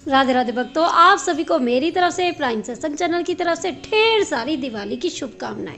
राधे राधे भक्तों, आप सभी को मेरी तरफ से, प्राइम सत्संग चैनल की तरफ से ढेर सारी दिवाली की शुभकामनाएं।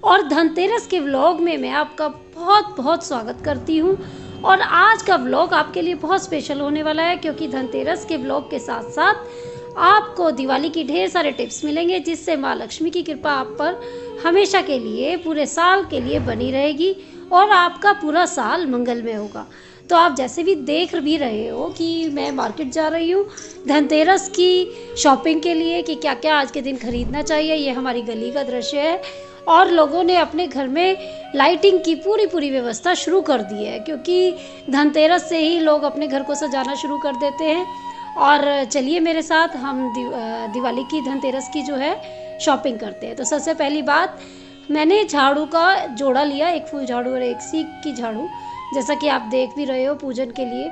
और धनतेरस के व्लॉग में मैं आपका बहुत बहुत स्वागत करती हूँ। और आज का व्लॉग आपके लिए बहुत स्पेशल होने वाला है, क्योंकि धनतेरस के व्लॉग के साथ साथ आपको दिवाली की ढेर सारे टिप्स मिलेंगे, जिससे माँ लक्ष्मी की कृपा आप पर हमेशा के लिए, पूरे साल के लिए बनी रहेगी और आपका पूरा साल मंगलमय होगा। तो आप जैसे भी देख भी रहे हो कि मैं मार्केट जा रही हूँ धनतेरस की शॉपिंग के लिए, कि क्या क्या आज के दिन खरीदना चाहिए। ये हमारी गली का दृश्य है और लोगों ने अपने घर में लाइटिंग की पूरी व्यवस्था शुरू कर दी है, क्योंकि धनतेरस से ही लोग अपने घर को सजाना शुरू कर देते हैं। और चलिए मेरे साथ हम दिवाली की, धनतेरस की जो है शॉपिंग करते हैं। तो सबसे पहली बात, मैंने झाड़ू का जोड़ा लिया, एक फूल झाड़ू और एक सीक की झाड़ू, जैसा कि आप देख भी रहे हो पूजन के लिए।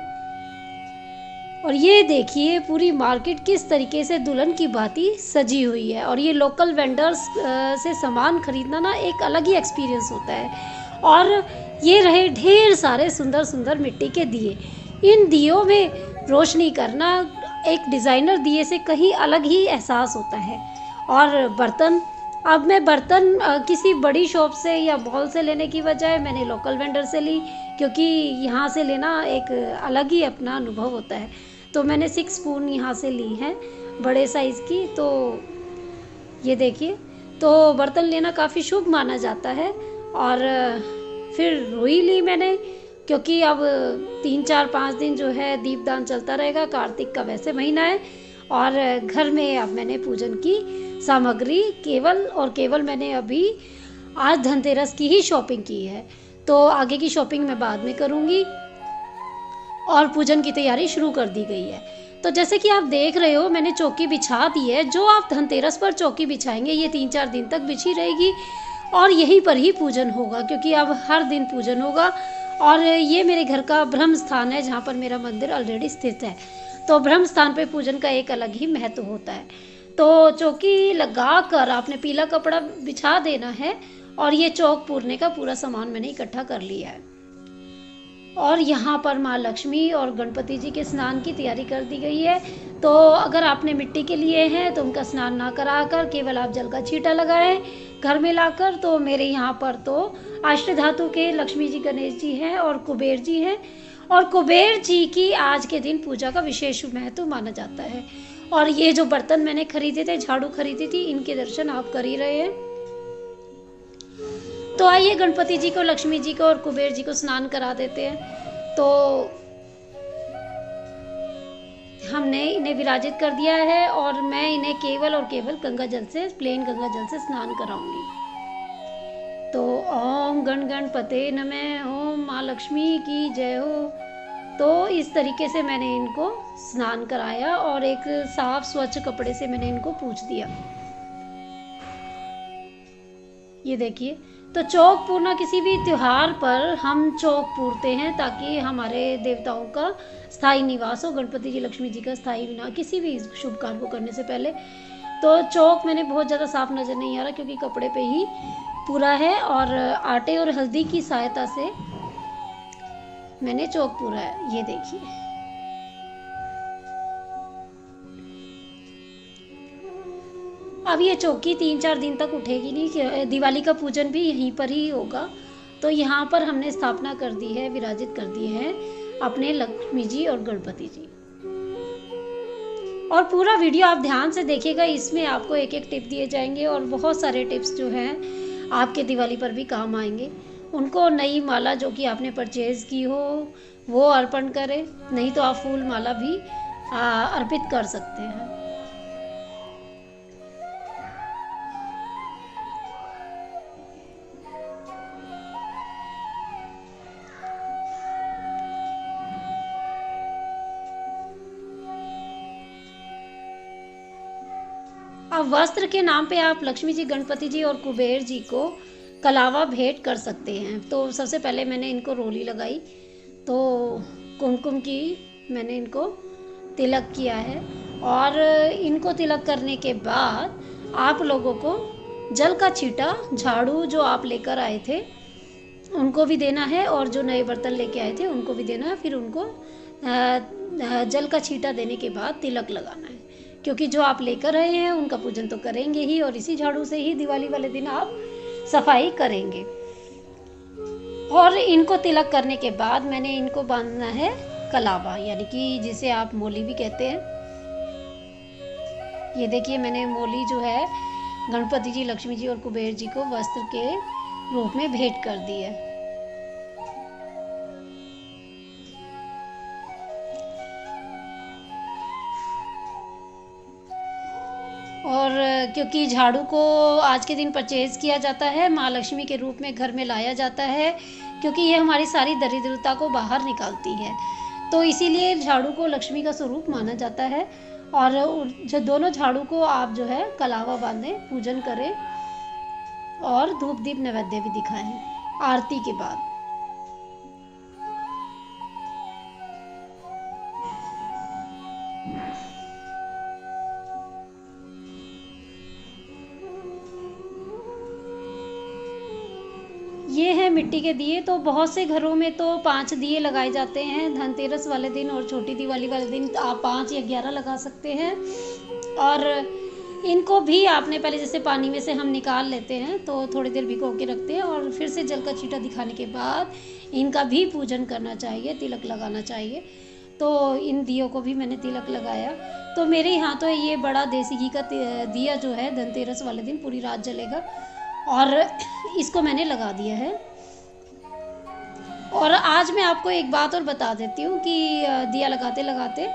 और ये देखिए पूरी मार्केट किस तरीके से दुल्हन की भांति सजी हुई है। और ये लोकल वेंडर्स से सामान खरीदना ना एक अलग ही एक्सपीरियंस होता है। और ये रहे ढेर सारे सुंदर सुंदर मिट्टी के दिए। इन दियों में रोशनी करना एक डिज़ाइनर दिए से कहीं अलग ही एहसास होता है। और बर्तन, अब मैं बर्तन किसी बड़ी शॉप से या मॉल से लेने की बजाय मैंने लोकल वेंडर से ली, क्योंकि यहाँ से लेना एक अलग ही अपना अनुभव होता है। तो मैंने 6 स्पून यहाँ से ली हैं, बड़े साइज़ की। तो ये देखिए, तो बर्तन लेना काफ़ी शुभ माना जाता है। और फिर रुई ली मैंने, क्योंकि अब 3 4 5 दिन जो है दीपदान चलता रहेगा, कार्तिक का वैसे महीना है। और घर में अब मैंने पूजन की सामग्री केवल और केवल मैंने अभी आज धनतेरस की ही शॉपिंग की है। तो आगे की शॉपिंग मैं बाद में करूँगी। और पूजन की तैयारी शुरू कर दी गई है। तो जैसे कि आप देख रहे हो, मैंने चौकी बिछा दी है। जो आप धनतेरस पर चौकी बिछाएंगे, ये 3 4 दिन तक बिछी रहेगी और यहीं पर ही पूजन होगा, क्योंकि अब हर दिन पूजन होगा। और ये मेरे घर का ब्रह्म स्थान है, जहाँ पर मेरा मंदिर ऑलरेडी स्थित है। तो ब्रह्म स्थान पे पूजन का एक अलग ही महत्व होता है। तो चौकी लगा कर आपने पीला कपड़ा बिछा देना है। और ये चौक पूरने का पूरा सामान मैंने इकट्ठा कर लिया है। और यहाँ पर माँ लक्ष्मी और गणपति जी के स्नान की तैयारी कर दी गई है। तो अगर आपने मिट्टी के लिए हैं तो उनका स्नान ना कराकर केवल आप जल का छींटा लगाएं घर में लाकर। तो मेरे यहाँ पर तो अष्ट धातु के लक्ष्मी जी, गणेश जी हैं और कुबेर जी हैं। और कुबेर जी की आज के दिन पूजा का विशेष महत्व माना जाता है। और ये जो बर्तन मैंने खरीदे थे, झाड़ू खरीदी थी, इनके दर्शन आप कर ही रहे हैं। तो आइए गणपति जी को, लक्ष्मी जी को और कुबेर जी को स्नान करा देते हैं। तो हमने इन्हें विराजित कर दिया है और मैं इन्हें केवल और केवल गंगा जल से, प्लेन गंगा जल से स्नान कराऊंगी। तो ओम गण गणपते नमः, ओम माँ लक्ष्मी की जय हो। तो इस तरीके से मैंने इनको स्नान कराया और एक साफ स्वच्छ कपड़े से मैंने इनको पूछ दिया। ये देखिए, तो चौक पूरना, किसी भी त्योहार पर हम चौक पूरते हैं ताकि हमारे देवताओं का स्थायी निवास हो, गणपति जी, लक्ष्मी जी का स्थायी निवास, किसी भी शुभ कार्य को करने से पहले। तो चौक मैंने बहुत ज़्यादा साफ नज़र नहीं आ रहा, क्योंकि कपड़े पे ही पूरा है और आटे और हल्दी की सहायता से मैंने चौक पूरा है। ये देखिए, अब ये चौकी 3 4 दिन तक उठेगी नहीं, दिवाली का पूजन भी यहीं पर ही होगा। तो यहाँ पर हमने स्थापना कर दी है, विराजित कर दिए हैं अपने लक्ष्मी जी और गणपति जी। और पूरा वीडियो आप ध्यान से देखिएगा, इसमें आपको एक एक टिप दिए जाएंगे और बहुत सारे टिप्स जो हैं आपके दिवाली पर भी काम आएंगे। उनको नई माला जो कि आपने परचेज़ की हो वो अर्पण करें, नहीं तो आप फूल माला भी अर्पित कर सकते हैं। अब वस्त्र के नाम पे आप लक्ष्मी जी, गणपति जी और कुबेर जी को कलावा भेंट कर सकते हैं। तो सबसे पहले मैंने इनको रोली लगाई, तो कुमकुम की मैंने इनको तिलक किया है। और इनको तिलक करने के बाद आप लोगों को जल का छींटा, झाड़ू जो आप लेकर आए थे उनको भी देना है और जो नए बर्तन लेके आए थे उनको भी देना है। फिर उनको जल का छींटा देने के बाद तिलक लगाना है, क्योंकि जो आप लेकर रहे हैं उनका पूजन तो करेंगे ही, और इसी झाड़ू से ही दिवाली वाले दिन आप सफाई करेंगे। और इनको तिलक करने के बाद मैंने इनको बांधना है कलावा, यानी कि जिसे आप मोली भी कहते हैं। ये देखिए मैंने मोली जो है गणपति जी, लक्ष्मी जी और कुबेर जी को वस्त्र के रूप में भेंट कर दी है। और क्योंकि झाड़ू को आज के दिन परचेज किया जाता है, माँ लक्ष्मी के रूप में घर में लाया जाता है, क्योंकि ये हमारी सारी दरिद्रता को बाहर निकालती है, तो इसीलिए झाड़ू को लक्ष्मी का स्वरूप माना जाता है। और जो दोनों झाड़ू को आप जो है कलावा बांधें, पूजन करें और धूप दीप नैवेद्य भी दिखाएं आरती के बाद। ये है मिट्टी के दिए। तो बहुत से घरों में तो 5 दिए लगाए जाते हैं धनतेरस वाले दिन, और छोटी दिवाली वाले दिन आप 5 या 11 लगा सकते हैं। और इनको भी आपने पहले जैसे पानी में से हम निकाल लेते हैं तो थोड़ी देर भिगो के रखते हैं, और फिर से जल का छींटा दिखाने के बाद इनका भी पूजन करना चाहिए, तिलक लगाना चाहिए। तो इन दियों को भी मैंने तिलक लगाया। तो मेरे यहाँ तो ये बड़ा देसी घी का दिया जो है धनतेरस वाले दिन पूरी रात जलेगा, और इसको मैंने लगा दिया है। और आज मैं आपको एक बात और बता देती हूँ कि दिया लगाते लगाते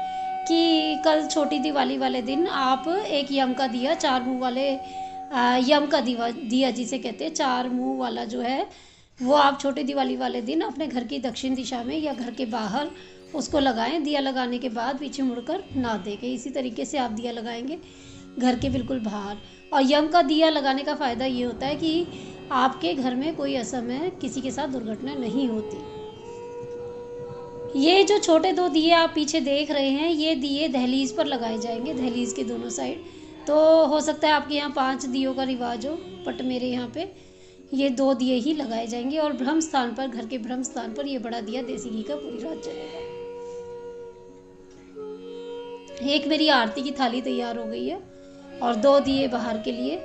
कि कल छोटी दिवाली वाले दिन आप एक यम का दिया, 4 मुंह वाले यम का दिया जिसे कहते हैं 4 मुंह वाला जो है, वो आप छोटी दिवाली वाले दिन अपने घर की दक्षिण दिशा में या घर के बाहर उसको लगाएं। दिया लगाने के बाद पीछे मुड़कर ना देखें। इसी तरीके से आप दिया लगाएंगे घर के बिल्कुल बाहर। और यम का दिया लगाने का फ़ायदा ये होता है कि आपके घर में कोई असमय किसी के साथ दुर्घटना नहीं होती। ये जो छोटे 2 दिए आप पीछे देख रहे हैं, ये दिए दहलीज पर लगाए जाएंगे, दहलीज के दोनों साइड। तो हो सकता है आपके यहाँ 5 दियों का रिवाज हो, बट मेरे यहाँ पे ये 2 दिए ही लगाए जाएंगे। और ब्रह्म स्थान पर, घर के ब्रह्म स्थान पर ये बड़ा दिया देसी घी का पूरी रात जलेगा। एक मेरी आरती की थाली तैयार हो गई है और 2 दिए बाहर के लिए।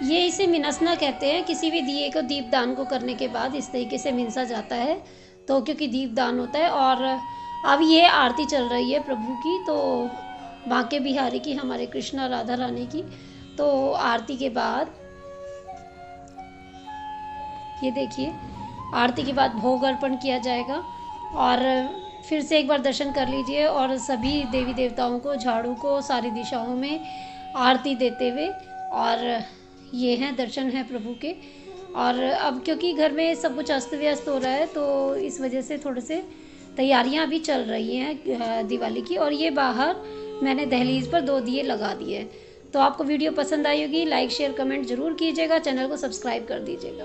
ये इसे मिनसना कहते हैं। किसी भी दिए को दीपदान को करने के बाद इस तरीके से मिनसा जाता है, तो क्योंकि दीपदान होता है। और अब ये आरती चल रही है प्रभु की, तो बांके बिहारी की, हमारे कृष्णा राधा रानी की। तो आरती के बाद ये देखिए, आरती के बाद भोग अर्पण किया जाएगा। और फिर से एक बार दर्शन कर लीजिए, और सभी देवी देवताओं को, झाड़ू को सारी दिशाओं में आरती देते हुए। और ये हैं दर्शन हैं प्रभु के। और अब क्योंकि घर में सब कुछ अस्त व्यस्त हो रहा है, तो इस वजह से थोड़े से तैयारियां भी चल रही हैं दिवाली की। और ये बाहर मैंने दहलीज पर 2 दिए लगा दिए। तो आपको वीडियो पसंद आई होगी, लाइक शेयर कमेंट ज़रूर कीजिएगा, चैनल को सब्सक्राइब कर दीजिएगा।